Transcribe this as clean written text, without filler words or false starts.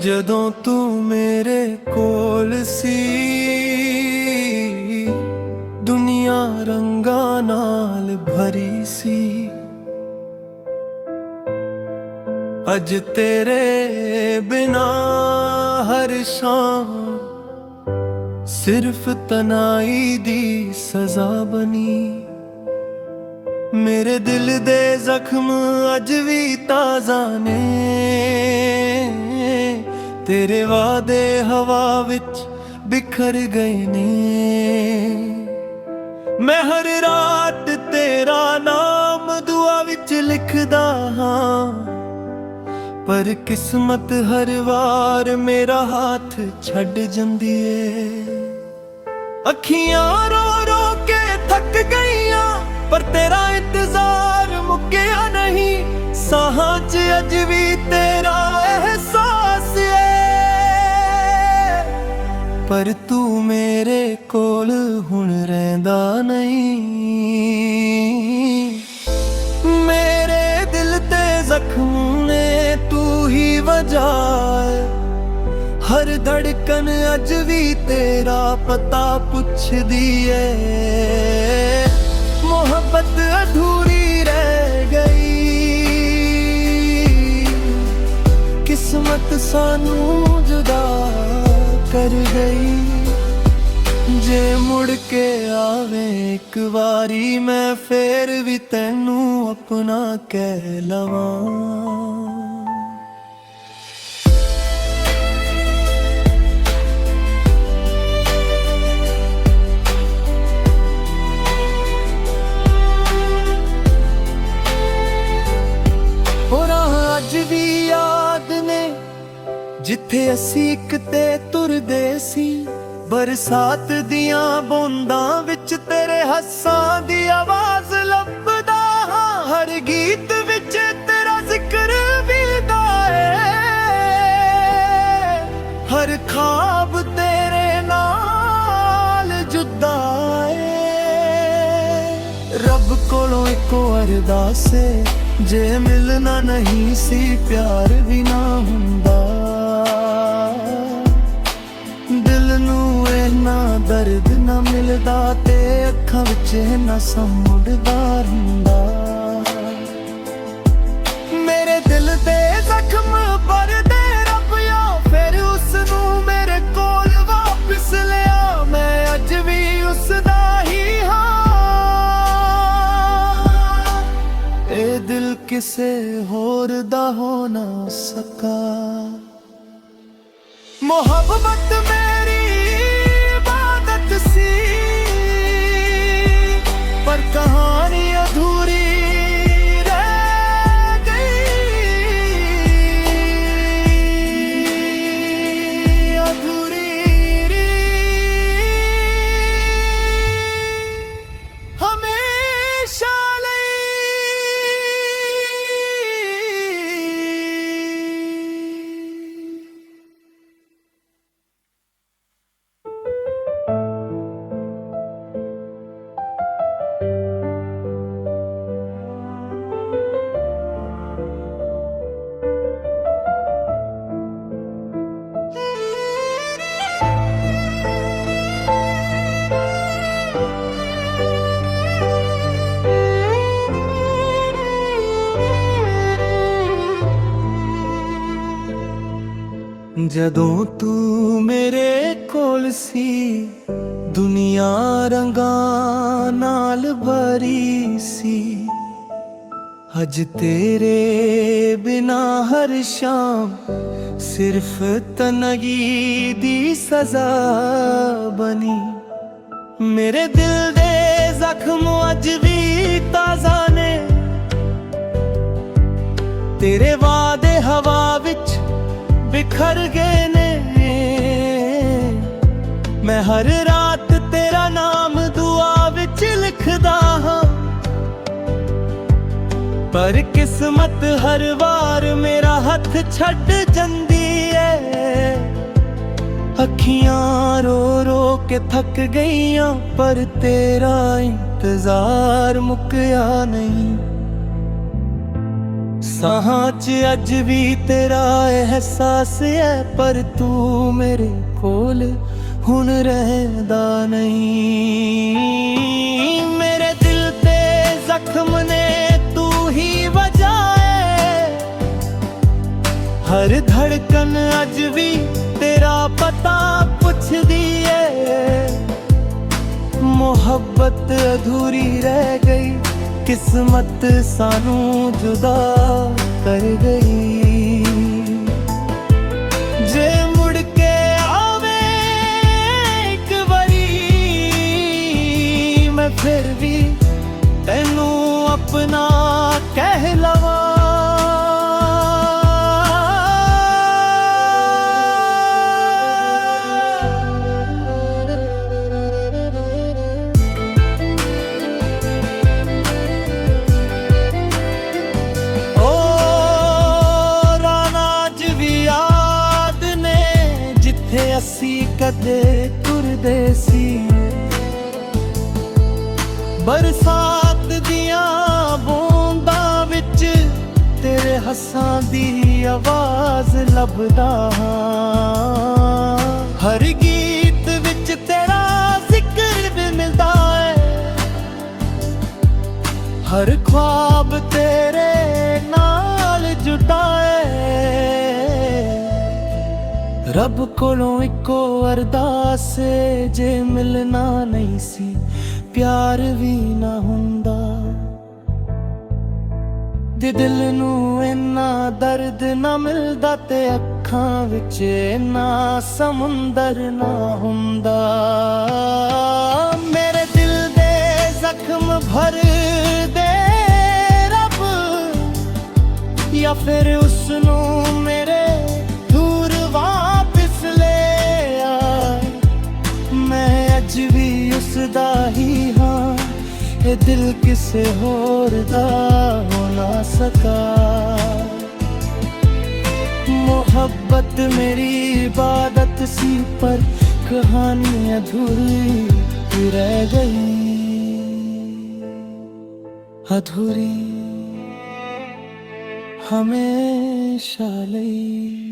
ਜਦੋਂ ਤੂੰ ਮੇਰੇ ਕੋਲ ਸੀ ਦੁਨੀਆ ਰੰਗਾਂ ਨਾਲ ਭਰੀ ਸੀ। ਅੱਜ ਤੇਰੇ ਬਿਨਾ ਹਰ ਸ਼ਾਮ ਸਿਰਫ ਤਨਾਈ ਦੀ ਸਜ਼ਾ ਬਣੀ। ਮੇਰੇ ਦਿਲ ਦੇ ਜ਼ਖਮ ਅੱਜ ਵੀ ਤਾਜ਼ਾ ਨੇ, ਤੇਰੇ ਵਾਅਦੇ ਹਵਾ ਵਿੱਚ ਬਿਖਰ ਗਏ ਨੇ। ਮੈਂ ਹਰ ਰਾਤ ਤੇਰਾ ਨਾਮ ਦੁਆ ਵਿੱਚ ਲਿਖਦਾ ਹਾਂ, ਪਰ ਕਿਸਮਤ ਹਰ ਵਾਰ ਮੇਰਾ ਹੱਥ ਛੱਡ ਜਾਂਦੀ ਏ। ਅੱਖੀਆਂ ਰੋ ਰੋ ਕੇ ਥੱਕ ਗਈਆਂ, ਪਰ ਤੇਰਾ ਇੰਤਜ਼ਾਰ ਮੁੱਕਿਆ ਨਹੀਂ। ਸਾਹਾਂ 'ਚ ਅੱਜ ਵੀ ਤੇਰਾ ਅਹਿਸਾਸ ਏ, ਪਰ ਤੂੰ ਮੇਰੇ ਕੋਲ ਹੁਣ ਰਹਿੰਦਾ ਨਹੀਂ। ਮੇਰੇ ਦਿਲ ਤੇ ਜ਼ਖਮ ਨੇ ਤੂੰ ਹੀ ਵਜ੍ਹਾ, ਹਰ ਧੜਕਨ ਅੱਜ ਵੀ ਤੇਰਾ ਪਤਾ ਪੁੱਛਦੀ ਏ। ਮੁਹੱਬਤ ਅਧੂਰੀ ਰਹਿ ਗਈ, ਕਿਸਮਤ ਸਾਨੂੰ ਜੁਦਾ ਕਰ ਗਈ। ਜੇ ਮੁੜ ਕੇ ਆਵੇ ਇੱਕ ਵਾਰੀ, ਮੈਂ ਫੇਰ ਵੀ ਤੈਨੂੰ ਆਪਣਾ ਕਹਿ ਲਵਾਂ। ਅੱਜ ਵੀ ਯਾਦ ਨੇ ਜਿੱਥੇ ਅਸੀਂ ਇੱਕ ਤੇ ਤੁਰਦੇ ਸੀ, ਬਰਸਾਤ ਦੀਆਂ ਬੂੰਦਾਂ ਵਿੱਚ ਤੇਰੇ ਹੱਸਾਂ ਦੀ ਆਵਾਜ਼ ਲੱਭਦਾ ਹਾਂ। ਹਰ ਗੀਤ ਵਿੱਚ ਤੇਰਾ ਜ਼ਿਕਰ ਵਿਦਾ ਏ, ਹਰ ਖਾਬ ਤੇਰੇ ਨਾਲ ਜੁਦਾ ਏ। ਰੱਬ ਕੋਲੋਂ ਇੱਕੋ ਅਰਦਾਸ ਏ, ਜੇ ਮਿਲਣਾ ਨਹੀਂ ਸੀ ਪਿਆਰ ਵੀ ਨਾ ਹੁੰਦਾ। ਦਿਲ ਨੂੰ ਇੰਨਾ ਦਰਦ ਨਾ ਮਿਲਦਾ, ਤੇ ਅੱਖਾਂ ਵਿੱਚ ਇੰਨਾ ਸਮੁੰਦਦਾ ਹੁੰਦਾ। ਮੇਰੇ ਦਿਲ ਦੇ ਜ਼ਖਮ ਭਰਦੇ ਰੱਬਿਆ, ਫਿਰ ਉਸ ਨੂੰ ਮੇਰੇ ਕੋਲ ਵਾਪਿਸ ਲਿਆ। ਮੈਂ ਅੱਜ ਵੀ ਉਸ ਦਾ ਹੀ ਹਾਂ, ਇਹ ਦਿਲ ਕਿਸੇ ਹੋਰ ਦਾ ਹੋ ਨਾ ਸਕਾ। ਮੁਹੱਬਤ ਮੇਰੀ ਇਬਾਦਤ ਸੀ, ਪਰ ਕਹਾਣੀ ਅਧੂਰੀ ਰਹਿ ਗਈ। ਅਧੂਰੀ ਹਮੇਸ਼ਾ ਜਦੋਂ ਤੂੰ ਮੇਰੇ ਕੋਲ ਸੀ ਦੁਨੀਆ ਰੰਗਾਂ ਨਾਲ ਭਰੀ ਸੀ। ਅੱਜ ਤੇਰੇ ਬਿਨਾ ਹਰ ਸ਼ਾਮ ਸਿਰਫ ਤਨਗੀ ਦੀ ਸਜ਼ਾ ਬਣੀ। ਮੇਰੇ ਦਿਲ ਦੇ ਜ਼ਖਮ ਅੱਜ ਵੀ ਤਾਜ਼ਾ ਨੇ, ਤੇਰੇ ਵਾਅਦੇ ਹਵਾ ਵਿੱਚ ਬਿਖਰ ਗਏ ਨੇ। ਮੈਂ ਹਰ ਰਾਤ ਤੇਰਾ ਨਾਮ ਦੁਆ ਵਿੱਚ ਲਿਖਦਾ ਹਾਂ, ਪਰ ਕਿਸਮਤ ਹਰ ਵਾਰ ਮੇਰਾ ਹੱਥ ਛੱਡ ਜਾਂਦੀ ਏ। ਅੱਖੀਆਂ ਰੋ ਰੋ ਕੇ ਥੱਕ ਗਈਆਂ, ਪਰ ਤੇਰਾ ਇੰਤਜ਼ਾਰ ਮੁੱਕਿਆ ਨਹੀਂ। ਸਾਹਾਂ 'ਚ ਅੱਜ ਵੀ ਤੇਰਾ ਅਹਿਸਾਸ ਹੈ, ਪਰ ਤੂੰ ਮੇਰੇ ਕੋਲ ਹੁਣ ਰਹਿੰਦਾ ਨਹੀਂ। ਮੇਰੇ ਦਿਲ ਤੇ ਜ਼ਖਮ ਨੇ ਤੂੰ ਹੀ ਵਜ੍ਹਾ ਹੈ, ਹਰ ਧੜਕਨ ਅੱਜ ਵੀ ਤੇਰਾ ਪਤਾ ਪੁੱਛਦੀ ਏ। ਮੁਹੱਬਤ ਅਧੂਰੀ ਰਹਿ ਗਈ, ਕਿਸਮਤ ਸਾਨੂੰ ਜੁਦਾ ਕਰ ਗਈ। ਜੇ ਮੁੜ ਕੇ ਆਵੇ ਇੱਕ ਵਾਰੀ, ਮੈਂ ਫਿਰ ਵੀ ਤੈਨੂੰ ਆਪਣਾ ਕਹਿ ਲਵਾਂ। ਅਸੀਂ ਕਦੇ ਤੁਰਦੇ ਸੀ, ਬਰਸਾਤ ਦੀਆਂ ਬੂੰਦਾਂ ਵਿੱਚ ਤੇਰੇ ਹੱਸਾਂ ਦੀ ਆਵਾਜ਼ ਲੱਭਦਾ ਹਾਂ। ਹਰ ਗੀਤ ਵਿੱਚ ਤੇਰਾ ਜ਼ਿਕਰ ਵੀ ਮਿਲਦਾ ਹੈ, ਹਰ ख्वाब ਤੇਰੇ ਨਾਲ ਜੁੜਾ ਹੈ। ਰੱਬ ਕੋਲੋਂ ਇੱਕੋ ਅਰਦਾਸ ਏ, ਜੇ ਮਿਲਣਾ ਨਹੀਂ ਸੀ ਪਿਆਰ ਵੀ ਨਾ ਹੁੰਦਾ। ਜੇ ਦਿਲ ਨੂੰ ਇੰਨਾ ਦਰਦ ਨਾ ਮਿਲਦਾ ਤੇ ਅੱਖਾਂ ਵਿੱਚ ਇੰਨਾ ਸਮੁੰਦਰ ਨਾ ਹੁੰਦਾ। ਮੇਰੇ ਦਿਲ ਦੇ ਜ਼ਖਮ ਭਰ ਦੇ ਰੱਬ, ਜਾਂ ਫਿਰ ਉਸ ਨੂੰ ਮੇਰੇ ਅੱਜ ਵੀ ਉਸਦਾ ਹੀ ਹਾਂ, ਇਹ ਦਿਲ ਕਿਸੇ ਹੋਰ ਦਾ ਹੋ ਨਾ ਸਕਾ। ਮੁਹੱਬਤ ਮੇਰੀ ਇਬਾਦਤ ਸੀ, ਪਰ ਕਹਾਣੀ ਅਧੂਰੀ ਰਹਿ ਗਈ, ਅਧੂਰੀ ਹਮੇਸ਼ਾ ਲਈ।